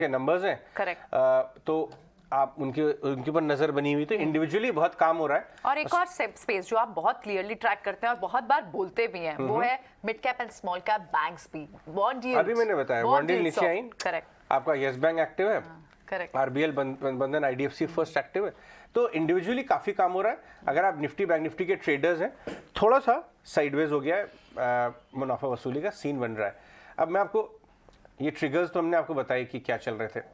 के नंबर्स हैं, करेक्ट, तो आप उनके ऊपर नजर बनी हुई, तो इंडिविजुअली बहुत काम हो रहा है। और एक और स्पेस जो आप बहुत क्लियरली ट्रैक करते हैं और बहुत बार बोलते भी हैं, वो है mid cap and small cap banks भी। बॉन्ड यील्ड्स, अभी मैंने बताया बॉन्ड यील्ड नीचे आई, करेक्ट, आपका यस बैंक एक्टिव है, करेक्ट, आरबीएल बंधन आईडीएफसी फर्स्ट एक्टिव है, तो इंडिविजुअली काफी काम हो रहा है। अगर आप निफ्टी बैंक निफ्टी के ट्रेडर्स हैं, थोड़ा सा साइडवेज हो गया है, मुनाफा वसूली का सीन बन रहा है। अब मैं आपको ये ट्रिगर्स तो हमने आपको बताया कि क्या चल रहे थे।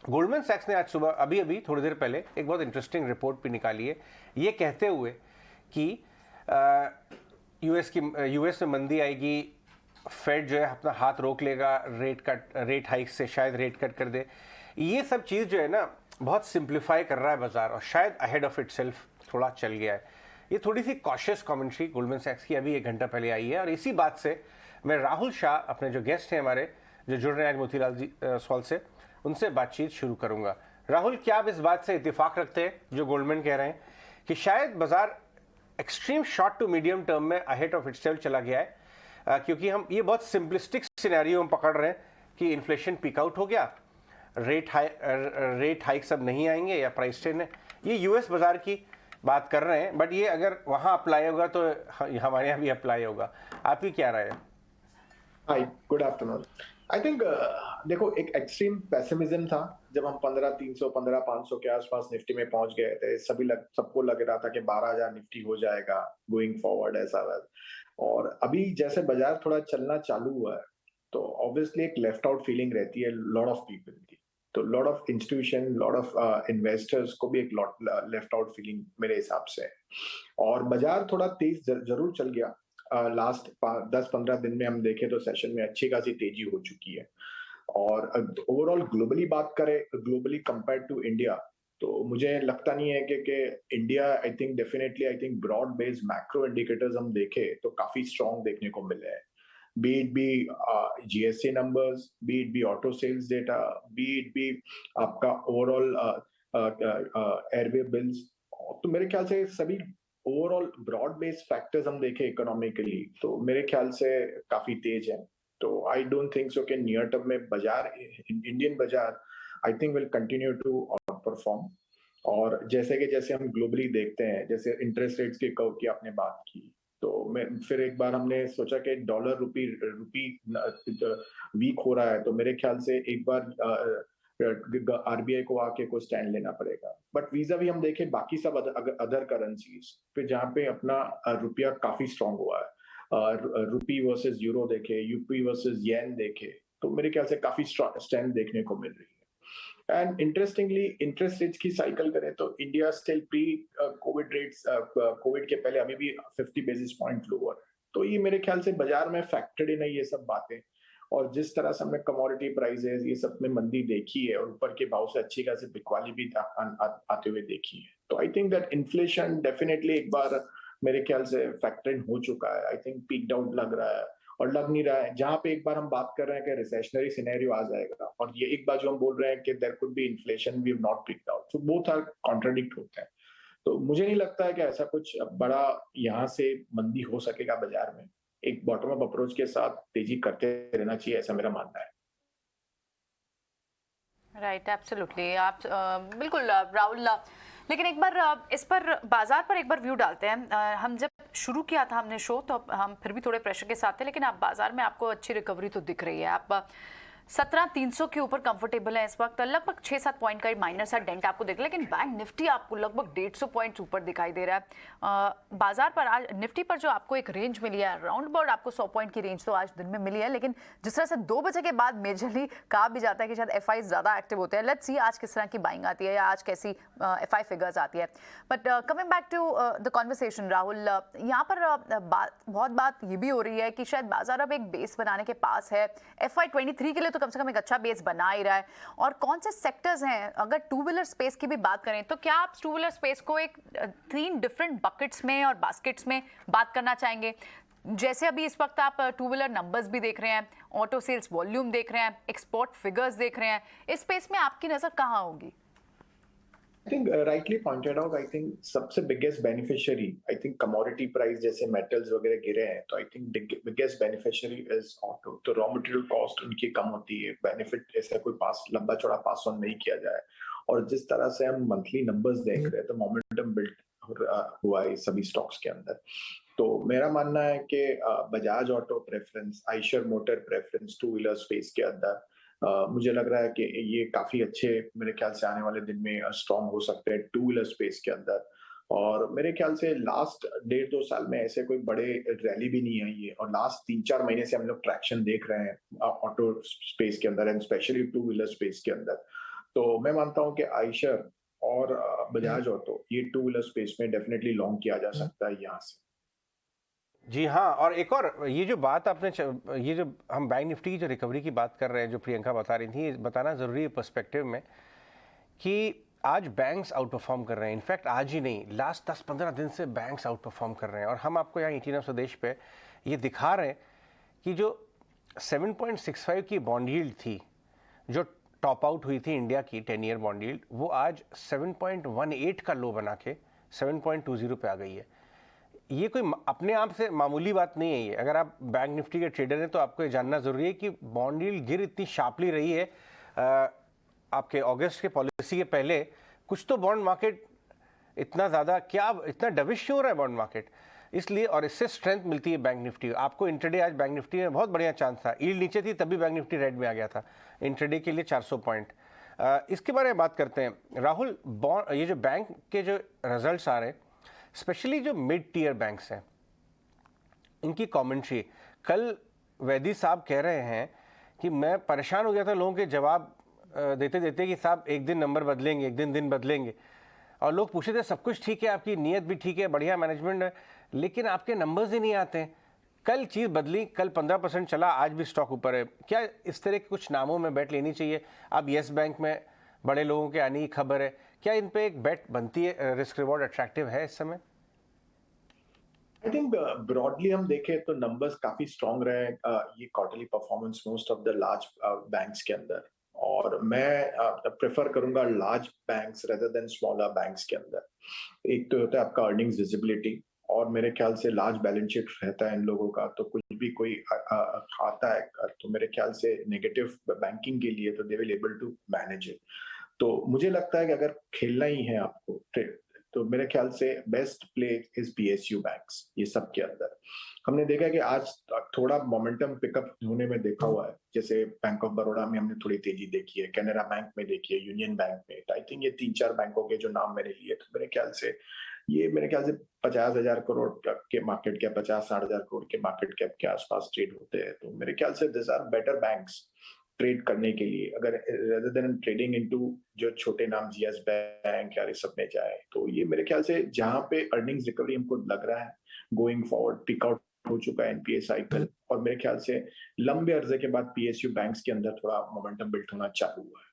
गोल्डमैन सैक्स ने आज सुबह अभी थोड़ी देर पहले एक बहुत इंटरेस्टिंग रिपोर्ट भी निकाली है, ये कहते हुए कि यूएस में मंदी आएगी, फेड जो है अपना हाथ रोक लेगा, रेट हाइक से शायद रेट कट कर दे। ये सब चीज़ जो है ना बहुत सिंप्लीफाई कर रहा है बाजार, और शायद अहेड ऑफ इटसेल्फ थोड़ा चल गया है। ये थोड़ी सी कॉशियस कमेंट्री गोल्डमैन सैक्स की अभी 1 घंटा पहले आई है, और इसी बात से मैं राहुल शाह, अपने जो गेस्ट हैं हमारे जो जुड़ रहे हैं आज मोतीलाल जी सवाल से, उनसे बातचीत शुरू करूंगा। राहुल, क्या आप इस बात से इत्तेफाक रखते हैं जो गोल्डमैन कह रहे हैं कि शायद बाजार extreme short to medium term में अहेड ऑफ इटसेल्फ चला गया है, क्योंकि हम ये बहुत सिंपलिस्टिक सिनेरियो हम पकड़ रहे हैं कि इन्फ्लेशन पीक आउट हो गया, रेट हाइक सब नहीं आएंगे या प्राइस ट्रेंड है। ये यूएस बाजार की बात कर रहे हैं, बट ये अगर वहां अप्लाई होगा तो हमारे यहाँ भी अप्लाई होगा। आपकी क्या राय है? हाय, गुड आफ्टरनून। आई थिंक देखो, एक एक्सट्रीम पेसिमिज्म था जब हम 15,300 15,500 के आसपास निफ्टी में पहुंच गए थे। सबको लग रहा था कि 12,000 निफ्टी हो जाएगा गोइंग फॉरवर्ड, ऐसा वैसा। और अभी जैसे बाजार थोड़ा चलना चालू हुआ है, तो ऑब्वियसली एक लेफ्ट आउट फीलिंग रहती है लॉट ऑफ पीपल की। तो lot of institution, lot of investors को भी एक लेफ्ट आउट फीलिंग मेरे हिसाब से है। और बाजार थोड़ा तेज जरूर चल गया। लास्ट 10-15 दिन में हम देखें तो सेशन में अच्छी खासी तेजी हो चुकी है। और ओवरऑल ग्लोबली बात करें, ग्लोबली कंपेयर टू इंडिया, तो मुझे लगता नहीं है कि India, I think broad based macro indicators हम देखें तो काफी स्ट्रॉन्ग देखने को मिले हैं। Be it be GST numbers, be it be auto sales data, be it be आपका ओवरऑल एयरवे बिल्स, तो मेरे ख्याल से सभी ओवरऑल ब्रॉड बेस्ड फैक्टर्स हम देखें इकोनॉमिकली तो मेरे ख्याल से काफी तेज है। तो आई डोंट थिंक सो कि नियर टर्म में बाजार, इंडियन बाजार, I think will continue to perform. और जैसे हम ग्लोबली देखते हैं, जैसे इंटरेस्ट रेट्स के कर्व की आपने बात की, तो मैं फिर एक बार हमने सोचा कि डॉलर रुपी वीक हो रहा है, तो मेरे ख्याल से एक बार आरबीआई को आके को स्टैंड लेना पड़ेगा। बट वीजा भी हम देखें बाकी सब अदर करेंसीज पे जहाँ पे अपना रुपया काफी स्ट्रांग हुआ है, रुपी वर्सेस यूरो देखे, यूपी वर्सेस येन देखे, तो मेरे ख्याल से काफी स्ट्रेंथ देखने को मिल रही है। एंड इंटरेस्टिंगली इंटरेस्ट रेट्स की साइकिल करें तो India still pre Covid rates, Covid के पहले अभी भी 50 बेसिस पॉइंट लोअर है। तो ये मेरे ख्याल से बाजार में फैक्टर्ड इन है ये सब बातें। और जिस तरह से हमने कमोडिटी प्राइसेस ये सब में मंदी देखी है और ऊपर के भाव से अच्छी खासी बिकवाली भी आते हुए देखी है, तो I think that inflation definitely एक बार मेरे ख्याल से फैक्टर इन हो चुका है। आई थिंक पीक्ड आउट लग रहा है, और लग नहीं रहा है जहां पे एक बार हम बात कर रहे हैं कि रिसेशनरी सिनेरियो आ जाएगा, और ये एक बार जो हम बोल रहे हैं कि there could be inflation, we have not peaked out, so both are contradict होते हैं। तो मुझे नहीं लगता है कि ऐसा कुछ बड़ा यहाँ से मंदी हो सकेगा बाजार में। एक बॉटम अप अप्रोच के साथ तेजी करते रहना चाहिए, ऐसा मेरा मानना है। Right, absolutely. आप बिल्कुल राहुल, लेकिन एक बार इस पर बाजार पर एक बार व्यू डालते हैं। हम जब शुरू किया था हमने शो, तो हम फिर भी थोड़े प्रेशर के साथ थे, लेकिन आप बाजार में आपको अच्छी रिकवरी तो दिख रही है। आप 17,300 के ऊपर कंफर्टेबल है इस वक्त, लगभग 6-7 पॉइंट का माइनर सा डेंट आपको दिख रहा है, लेकिन बैंक निफ्टी आपको लगभग 150 पॉइंट्स ऊपर दिखाई दे रहा है। बाजार पर आज निफ्टी पर जो आपको एक रेंज मिली है, राउंड अबाउट आपको 100 पॉइंट की रेंज तो आज दिन में मिली है, लेकिन जिस तरह से 2 बजे के बाद मेजरली कहा भी जाता है कि शायद एफआई ज़्यादा एक्टिव होते हैं। लेट्स सी आज किस तरह की बाइंग आती है या आज कैसी एफआई फिगर्स आती है। But coming back to the conversation Rahul, यहाँ पर बहुत बात ये भी हो रही है कि शायद बाजार अब एक बेस बनाने के पास है। FY 23 के लिए तो कम से कम एक अच्छा बेस बना ही रहा है। और कौन से सेक्टर्स हैं, अगर टू व्हीलर स्पेस की भी बात करें तो क्या आप टू व्हीलर स्पेस को एक 3 डिफरेंट बकेट्स में और बास्केट्स में बात करना चाहेंगे? जैसे अभी इस वक्त आप टू व्हीलर नंबर्स भी देख रहे हैं, ऑटो सेल्स वॉल्यूम देख रहे हैं, एक्सपोर्ट फिगर्स देख रहे हैं, इस स्पेस में आपकी नजर कहाँ होगी? I think rightly pointed out. I think सबसे biggest beneficiary, I think commodity price जैसे metals वगैरह गिरे हैं, तो I think biggest beneficiary is auto. तो raw material cost उनकी कम होती है, benefit ऐसा कोई पास लंबा चौड़ा पास ऑन नहीं किया जाए। और जिस तरह से हम मंथली नंबर्स देख रहे हैं, तो मोमेंटम बिल्ड हुआ है सभी स्टॉक्स के अंदर। तो मेरा मानना है कि Bajaj auto preference, Eicher motor preference two wheeler space के अंदर मुझे लग रहा है कि ये काफी अच्छे मेरे ख्याल से आने वाले दिन में स्ट्रॉन्ग हो सकते हैं टू व्हीलर स्पेस के अंदर। और मेरे ख्याल से लास्ट 1.5-2 साल में ऐसे कोई बड़े रैली भी नहीं आई है, और लास्ट 3-4 महीने से हम लोग ट्रैक्शन देख रहे हैं ऑटो स्पेस के अंदर and specially two wheeler space के अंदर। तो मैं मानता हूं कि आइशर और बजाज ऑटो ये टू व्हीलर स्पेस में डेफिनेटली लॉन्ग किया जा सकता है यहाँ से। जी हाँ, और एक और ये जो बात आपने ये जो हम बैंक निफ्टी की जो रिकवरी की बात कर रहे हैं, जो प्रियंका बता रही थी, ये बताना ज़रूरी है पर्सपेक्टिव में कि आज बैंक्स आउट परफॉर्म कर रहे हैं। इनफैक्ट आज ही नहीं, लास्ट 10-15 दिन से बैंक्स आउट परफॉर्म कर रहे हैं। और हम आपको यहाँ 18 स्वदेश पे ये दिखा रहे हैं कि जो 7.65 की बॉन्ड यील्ड थी, जो टॉप आउट हुई थी इंडिया की 10 ईयर बॉन्ड यील्ड, वो आज 7.18 का लो बना के 7.20 पे आ गई है। ये कोई अपने आप से मामूली बात नहीं है। ये अगर आप बैंक निफ्टी के ट्रेडर हैं तो आपको ये जानना ज़रूरी है कि बॉन्ड यील्ड गिर इतनी शार्पली रही है आपके अगस्त के पॉलिसी के पहले। कुछ तो बॉन्ड मार्केट इतना ज़्यादा क्या इतना डविश क्यों हो रहा है बॉन्ड मार्केट, इसलिए, और इससे स्ट्रेंथ मिलती है बैंक निफ्टी आपको। इंट्राडे आज बैंक निफ्टी में बहुत बढ़िया चांस था, यील्ड नीचे थी तभी बैंक निफ्टी रेड में आ गया था इंट्राडे के लिए 400 पॉइंट। इसके बारे में बात करते हैं राहुल। बॉन्ड ये जो बैंक के जो रिजल्ट्स आ रहे हैं, स्पेशली जो मिड टियर बैंक्स हैं, इनकी कमेंट्री, कल वैदी साहब कह रहे हैं कि मैं परेशान हो गया था लोगों के जवाब देते देते कि साहब एक दिन नंबर बदलेंगे, एक दिन बदलेंगे, और लोग पूछे थे सब कुछ ठीक है, आपकी नीयत भी ठीक है, बढ़िया मैनेजमेंट है, लेकिन आपके नंबर्स ही नहीं आते हैं। कल चीज़ बदली, कल 15% चला, आज भी स्टॉक ऊपर है। क्या इस तरह के कुछ नामों में बैट लेनी चाहिए? अब येस बैंक में बड़े लोगों के आने की खबर है, क्या इन पे एक बेट बनती है? रिस्क रिवॉर्ड अट्रैक्टिव है इस समय? आई थिंक ब्रॉडली हम देखें तो नंबर्स काफी स्ट्रांग रहे ये quarterly performance most of the large banks के अंदर, और मैं प्रेफर करूंगा large banks rather than smaller banks के अंदर। एक तो होता है आपका अर्निंग्स विजिबिलिटी, और मेरे ख्याल से लार्ज बैलेंस शीट रहता है इन लोगों का, तो कुछ भी कोई आता है तो मेरे ख्याल से नेगेटिव बैंकिंग के लिए तो they will able to manage it. तो मुझे लगता है कि अगर खेलना ही है आपको तो मेरे ख्याल से best play is PSU banks. ये सब के अंदर हमने देखा कि आज थोड़ा मोमेंटम पिकअप होने में देखा हुआ है, जैसे बैंक ऑफ बड़ौदा में हमने थोड़ी तेजी देखी है, कैनरा बैंक में देखी है, यूनियन बैंक में। आई थिंक ये 3-4 बैंकों के जो नाम मैंने लिए, तो मेरे ख्याल से 50,000 करोड़ के मार्केट कैप, 50-60 हजार करोड़ के मार्केट कैप के आसपास ट्रेड होते हैं। तो मेरे ख्याल से this are better banks trade करने के लिए, अगर रेदर देन ट्रेडिंग इनटू जो छोटे नाम जीएस बैंक या सब में जाए। तो ये मेरे ख्याल से जहां पे अर्निंग्स रिकवरी हमको लग रहा है गोइंग फॉरवर्ड, पिक आउट हो चुका है एनपीए साइकिल, और मेरे ख्याल से लंबे अर्जे के बाद पीएसयू बैंक्स के अंदर थोड़ा मोमेंटम बिल्ड होना चालू हुआ है।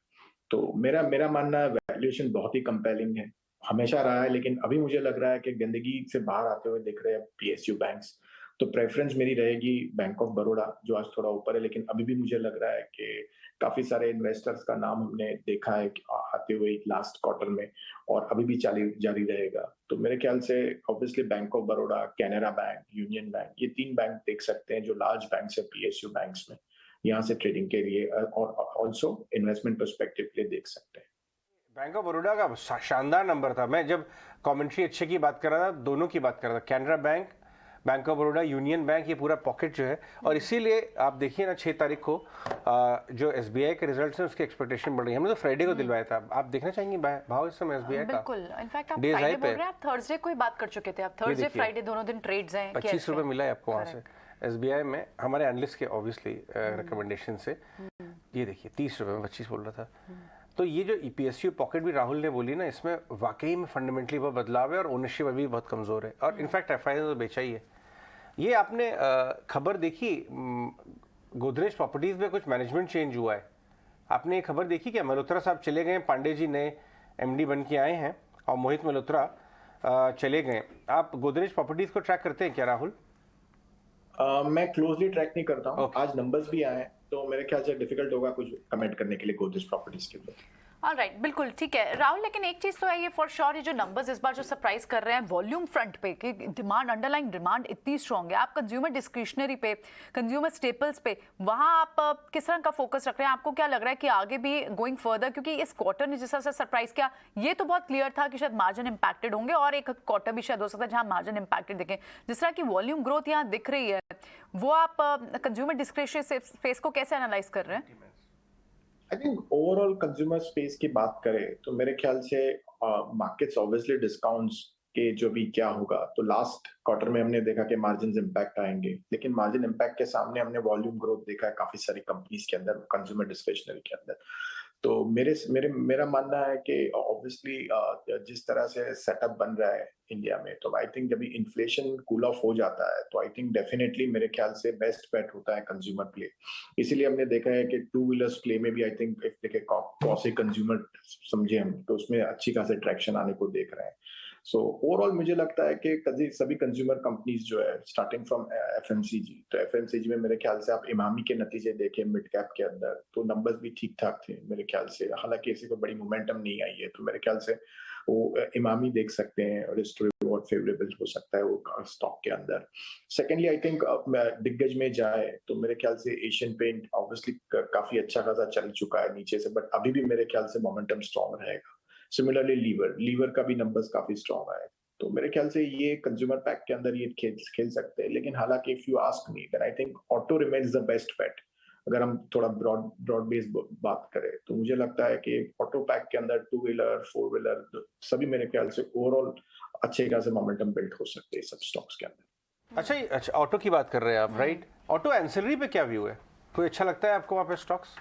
तो मेरा मानना है वैल्यूएशन बहुत ही कंपेलिंग है, हमेशा रहा है, लेकिन अभी मुझे लग रहा है कि गंदगी से बाहर आते हुए दिख रहे हैं पीएसयू बैंक्स। तो प्रेफरेंस मेरी रहेगी बैंक ऑफ बड़ौदा, जो आज थोड़ा ऊपर है, लेकिन अभी भी मुझे लग रहा है कि काफी सारे इन्वेस्टर्स का नाम हमने देखा है आते हुए लास्ट क्वार्टर में, और अभी भी जारी रहेगा। तो मेरे ख्याल से obviously bank of Baroda, Canara bank, union bank, ये 3 बैंक देख सकते हैं जो लार्ज बैंक है पीएसयू बैंक्स में, यहाँ से ट्रेडिंग के लिए और ऑल्सो इन्वेस्टमेंट पर्सपेक्टिव के लिए देख सकते हैं। बैंक ऑफ बड़ौदा का शानदार नंबर था। मैं जब कमेंट्री अच्छे की बात कर रहा था, दोनों की बात कर रहा था, Canara bank, bank of Baroda, union bank, ये पूरा पॉकेट जो है। और इसीलिए आप देखिए ना 6 तारीख को जो एसबीआई के रिजल्ट्स हैं उसकी एक्सपेक्टेशन बढ़ रही है। हमने तो फ्राइडे को दिलवाया था। आप देखना चाहेंगे भाव इस समय एसबीआई का? बिल्कुल, इनफैक्ट आप फ्राइडे बोल रहे हैं, आप थर्सडे को ही बात कर चुके थे। आप थर्सडे फ्राइडे दोनों दिन ट्रेड्स हैं। 25 रुपये मिला है आपको वहाँ से एसबीआई में, हमारे एनालिस्ट के ऑब्वियसली रिकमेंडेशन से। ये देखिए 30 रुपये में 25 बोल रहा था। तो ये जो ईपीएसयू पॉकेट भी राहुल ने बोली ना, इसमें वाकई में फंडामेंटली बहुत बदलाव है और ओनरशिप अभी बहुत कमज़ोर है, और इनफैक्ट एफआई ने तो बेचा ही है। ये आपने खबर देखी गोदरेज प्रॉपर्टीज में कुछ मैनेजमेंट चेंज हुआ है? आपने ये खबर देखी क्या? मल्होत्रा साहब चले गए, पांडे जी नए एमडी बन के आए हैं और मोहित मल्होत्रा चले गए। आप गोदरेज प्रॉपर्टीज को ट्रैक करते हैं क्या राहुल? मैं क्लोजली ट्रैक नहीं करता हूँ। आज नंबर्स भी आए हैं, तो मेरे ख्याल से डिफिकल्ट होगा कुछ कमेंट करने के लिए गोदरेज प्रॉपर्टीज के लिए। ऑलराइट, बिल्कुल ठीक है राहुल, लेकिन एक चीज तो है ये फॉर श्योर, ये जो नंबर्स इस बार जो सरप्राइज कर रहे हैं वॉल्यूम फ्रंट पे कि डिमांड, अंडरलाइंग डिमांड इतनी स्ट्रांग है, आप कंज्यूमर डिस्क्रिशनरी पे, कंज्यूमर स्टेपल्स पे, वहां आप किस तरह का फोकस रख रहे हैं? आपको क्या लग रहा है कि आगे भी गोइंग फर्दर, क्योंकि इस क्वार्टर ने जिस तरह से सरप्राइज किया ये तो बहुत क्लियर था कि शायद मार्जिन इंपैक्टेड होंगे, और एक क्वार्टर भी शायद हो सकता है जहां मार्जिन इंपैक्टेड दिखे, जिस तरह की वॉल्यूम ग्रोथ यहाँ दिख रही है, वो आप कंज्यूमर डिस्क्रिशनरी स्पेस को कैसे एनालाइज कर रहे हैं? I think overall consumer space की बात करें तो मेरे ख्याल से मार्केट्स ऑब्वियसली डिस्काउंट्स के जो भी क्या होगा, तो लास्ट क्वार्टर में हमने देखा कि मार्जिन इम्पैक्ट आएंगे, लेकिन मार्जिन इम्पैक्ट के सामने हमने वॉल्यूम ग्रोथ देखा है काफी सारी कंपनीज के अंदर, कंज्यूमर डिस्क्रिशनरी के अंदर। तो मेरा मानना है कि ऑब्वियसली जिस तरह से सेटअप बन रहा है इंडिया में, तो आई थिंक जब इन्फ्लेशन कूल ऑफ हो जाता है तो आई थिंक डेफिनेटली मेरे ख्याल से बेस्ट बेट होता है कंज्यूमर प्ले। इसीलिए हमने देखा है कि टू व्हीलर्स प्ले में भी आई थिंक देखे कौन कंज्यूमर समझे हम, तो उसमें अच्छी खासी ट्रैक्शन आने को देख रहे हैं। सो ओवरऑल मुझे लगता है कि सभी कंज्यूमर कंपनीज जो है स्टार्टिंग फ्रॉम एफएमसीजी, तो एफएमसीजी में मेरे ख्याल से आप इमामी के नतीजे देखें मिड कैप के अंदर, तो नंबर्स भी ठीक ठाक थे मेरे ख्याल से, हालांकि किसी को बड़ी मोमेंटम नहीं आई है, तो मेरे ख्याल से वो इमामी देख सकते हैं और रिस्क रिवॉर्ड फेवरेबल हो सकता है वो स्टॉक के अंदर। सेकेंडली आई थिंक दिग्गज में जाए तो मेरे ख्याल से एशियन पेंट ऑब्वियसली काफी अच्छा खासा चल चुका है नीचे से, बट अभी भी मेरे ख्याल से मोमेंटम स्ट्रॉन्ग रहेगा। सिमिलरली लीवर का भी नंबर्स काफी स्ट्रॉन्ग आए, तो मेरे ख्याल से ये कंज्यूमर पैक के अंदर ये खेल सकते हैं। लेकिन हालांकि if you ask me then I think auto remains the best bet. अगर हम थोड़ा ब्रॉड बेस बात करें तो मुझे लगता है कि ऑटो पैक के अंदर टू व्हीलर, फोर व्हीलर सभी मेरे ख्याल से ओवरऑल अच्छे खासे मोमेंटम बिल्ड हो सकते हैं सब स्टॉक्स के अंदर। अच्छा, ऑटो की बात कर रहे हैं आप, राइट? ऑटो एंसिलरी पे क्या व्यू है? कोई अच्छा लगता है आपको वहाँ पे stocks?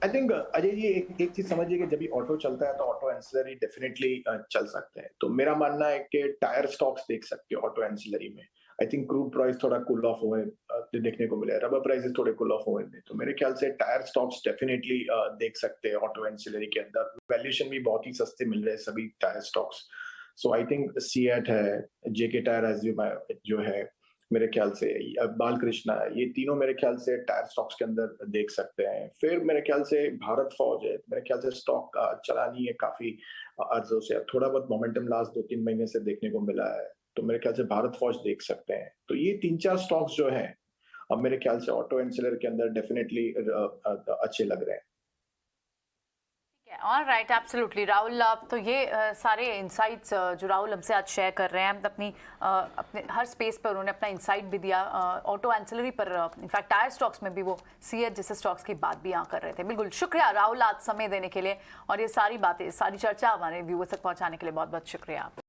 I think Ajay ji एक चीज समझिए कि जब भी ऑटो चलता है तो ऑटो एंसिलरी डेफिनेटली चल सकते हैं। तो मेरा मानना है कि टायर स्टॉक्स देख सकते हो ऑटो एंसिलरी में। आई थिंक क्रूड प्राइस थोड़ा कूल ऑफ हुए देखने को मिले, रबर प्राइसेस थोड़े कूल ऑफ हुए, तो मेरे ख्याल से टायर स्टॉक्स डेफिनेटली देख सकते हैं ऑटो एंसिलरी के अंदर। वैल्यूएशन भी बहुत ही सस्ते मिल रहे हैं सभी tyre stocks. So I think CEAT है, जेके टायर जो है मेरे ख्याल से, बालकृष्णा, ये तीनों मेरे ख्याल से टायर स्टॉक्स के अंदर देख सकते हैं। फिर मेरे ख्याल से भारत फौज है, मेरे ख्याल से स्टॉक चलानी है काफी अर्जों से, थोड़ा बहुत मोमेंटम लास्ट 2-3 महीने से देखने को मिला है, तो मेरे ख्याल से भारत फौज देख सकते हैं। तो ये 3-4 स्टॉक्स जो हैं अब मेरे ख्याल से ऑटो एंसिलर के अंदर डेफिनेटली अच्छे लग रहे हैं। ऑलराइट, एब्सोल्युटली राहुल, आप तो ये सारे इंसाइट्स जो राहुल हमसे आज शेयर कर रहे हैं, अपने हर स्पेस पर उन्होंने अपना इंसाइट भी दिया, ऑटो एंसिलरी पर, इनफैक्ट टायर स्टॉक्स में भी वो सीएच जैसे स्टॉक्स की बात भी यहाँ कर रहे थे। बिल्कुल शुक्रिया राहुल आज समय देने के लिए, और ये सारी बातें, सारी चर्चा हमारे व्यूअर्स तक पहुँचाने के लिए बहुत बहुत शुक्रिया।